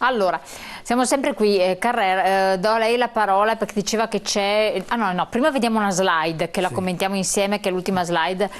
Allora, siamo sempre qui, Carrer, do a lei la parola perché diceva che c'è... no, prima vediamo una slide che la commentiamo insieme, che è l'ultima slide,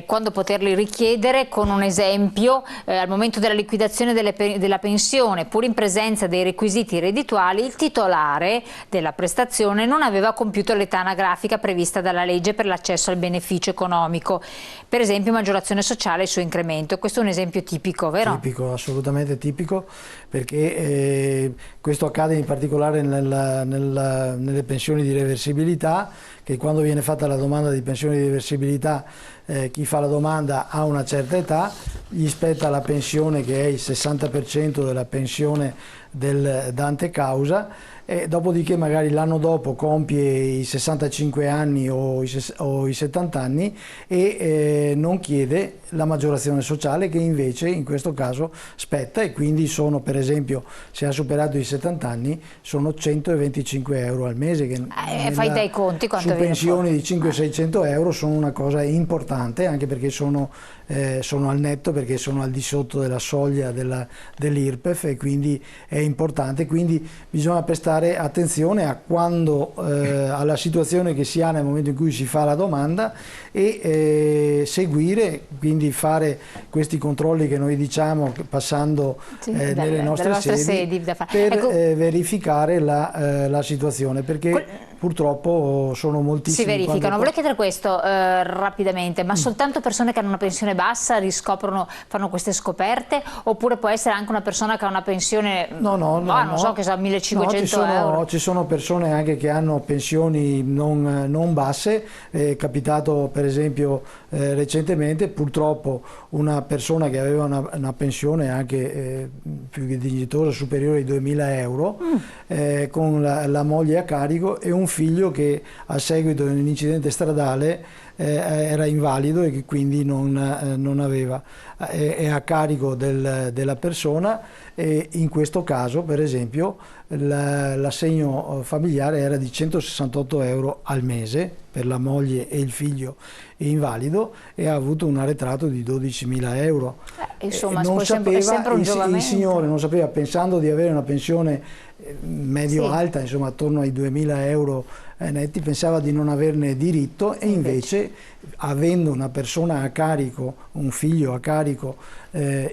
quando poterli richiedere con un esempio, al momento della liquidazione della pensione, pur in presenza dei requisiti reddituali, il titolare della prestazione non aveva compiuto l'età anagrafica prevista dalla legge per l'accesso al beneficio economico, per esempio maggiorazione sociale e il suo incremento. Questo è un esempio tipico, vero? Tipico, assolutamente tipico, perché questo accade in particolare nelle pensioni di reversibilità, che quando viene fatta la domanda di pensione di reversibilità, chi fa la domanda ha una certa età, gli spetta la pensione che è il 60% della pensione del dante causa, e dopodiché magari l'anno dopo compie i 65 anni o i 70 anni e non chiede la maggiorazione sociale, che invece in questo caso spetta, e quindi sono, per esempio, se ha superato i 70 anni, sono 125 euro al mese, che fai dai conti quanto su viene pensioni fuori. di 500-600 euro sono una cosa importante, anche perché sono al netto, perché sono al di sotto della soglia dell'IRPEF, e quindi è importante. Quindi bisogna prestare attenzione a quando alla situazione che si ha nel momento in cui si fa la domanda, e seguire, quindi fare questi controlli che noi diciamo, passando nelle nostre sedi per verificare la situazione, perché purtroppo sono moltissimi. Si verificano. Volevo chiedere questo rapidamente, ma soltanto persone che hanno una pensione bassa fanno queste scoperte, oppure può essere anche una persona che ha una pensione, non so, che sa, 1500 euro? Ci sono persone anche che hanno pensioni non basse. È capitato per esempio recentemente, purtroppo, una persona che aveva una pensione anche più che dignitosa, superiore ai 2000 euro, con la moglie a carico e un figlio che a seguito di un incidente stradale era invalido e che quindi non aveva, è a carico della persona, e in questo caso per esempio l'assegno familiare era di 168 euro al mese per la moglie e il figlio invalido, e ha avuto un arretrato di 12.000 euro. Insomma, non sapeva, è sempre un il signore non sapeva, pensando di avere una pensione medio-alta, insomma attorno ai 2.000 euro netti, pensava di non averne diritto, e invece avendo una persona a carico, un figlio a carico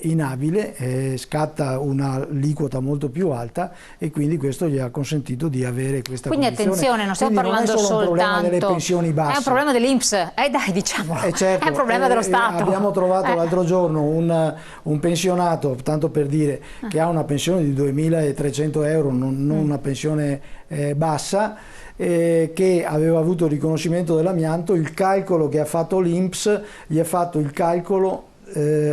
inabile, scatta una aliquota molto più alta, e quindi questo gli ha consentito di avere questa Quindi condizione. attenzione, non stiamo parlando non è solo un problema soltanto delle pensioni basse, è un problema dell'INPS, dai, diciamolo, certo, è un problema dello Stato. Abbiamo trovato l'altro giorno un pensionato, tanto per dire, che ha una pensione di 2.300 euro, non una pensione bassa, che aveva avuto il riconoscimento dell'amianto. Il calcolo che ha fatto l'INPS gli ha fatto il calcolo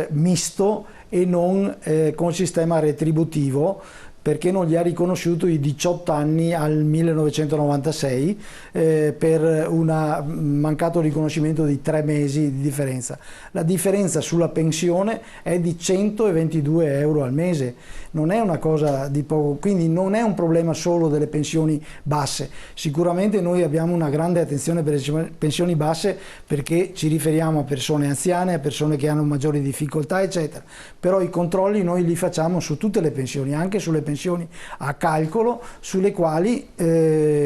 misto e non con sistema retributivo, perché non gli ha riconosciuto i 18 anni al 1996 per un mancato riconoscimento di 3 mesi di differenza. La differenza sulla pensione è di 122 euro al mese, non è una cosa di poco, quindi non è un problema solo delle pensioni basse. Sicuramente noi abbiamo una grande attenzione per le pensioni basse, perché ci riferiamo a persone anziane, a persone che hanno maggiori difficoltà, eccetera. Però i controlli noi li facciamo su tutte le pensioni, anche sulle pensioni a calcolo, sulle quali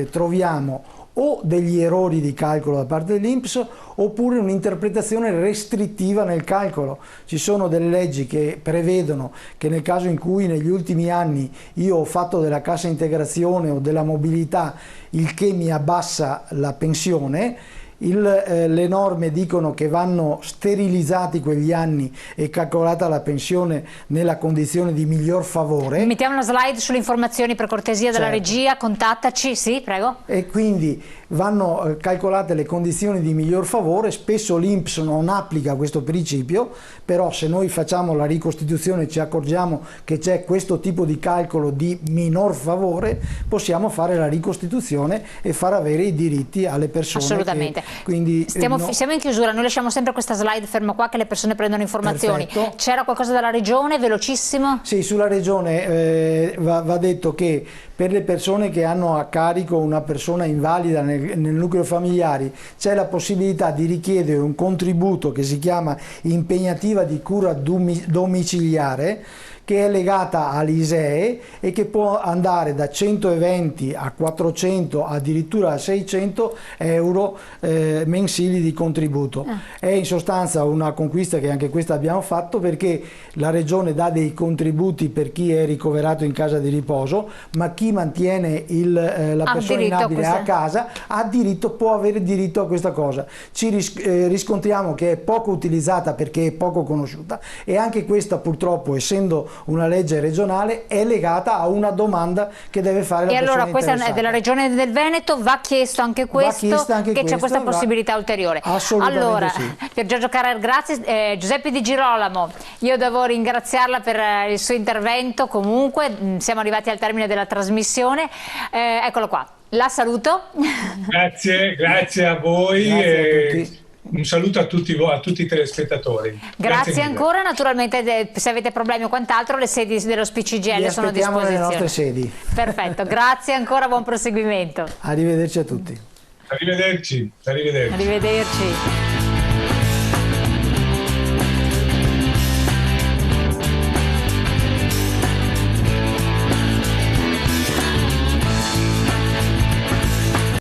troviamo o degli errori di calcolo da parte dell'INPS, oppure un'interpretazione restrittiva nel calcolo. Ci sono delle leggi che prevedono che nel caso in cui negli ultimi anni io ho fatto della cassa integrazione o della mobilità, il che mi abbassa la pensione, le norme dicono che vanno sterilizzati quegli anni e calcolata la pensione nella condizione di miglior favore. Mettiamo una slide sulle informazioni, per cortesia, della regia, contattaci, sì, prego. E quindi vanno calcolate le condizioni di miglior favore. Spesso l'INPS non applica questo principio, però se noi facciamo la ricostituzione e ci accorgiamo che c'è questo tipo di calcolo di minor favore, possiamo fare la ricostituzione e far avere i diritti alle persone. Assolutamente. Quindi siamo in chiusura, noi lasciamo sempre questa slide ferma qua che le persone prendono informazioni. C'era qualcosa dalla regione, velocissimo? Sì, sulla regione va detto che per le persone che hanno a carico una persona invalida nel nucleo familiare c'è la possibilità di richiedere un contributo che si chiama impegnativa di cura domiciliare, che è legata all'ISEE e che può andare da 120 a 400 addirittura a 600 euro mensili di contributo. È in sostanza una conquista che anche questa abbiamo fatto, perché la Regione dà dei contributi per chi è ricoverato in casa di riposo, ma chi mantiene la persona inabile a casa può avere diritto a questa cosa. Ci riscontriamo che è poco utilizzata perché è poco conosciuta, e anche questa purtroppo, essendo una legge regionale, è legata a una domanda che deve fare la persona interessata. E allora questa è della Regione del Veneto, va chiesto anche questo, che c'è questa possibilità ulteriore. Assolutamente allora, sì. Pier Giorgio Carrer, grazie. Giuseppe Di Girolamo, io devo ringraziarla per il suo intervento. Comunque siamo arrivati al termine della trasmissione, eccolo qua, la saluto. Grazie a voi. Grazie a tutti. Un saluto a tutti i telespettatori. Grazie ancora. Naturalmente, se avete problemi o quant'altro, le sedi dello SPCGL sono a disposizione. nelle nostre sedi. Perfetto, grazie ancora, buon proseguimento. Arrivederci a tutti. Arrivederci. Arrivederci.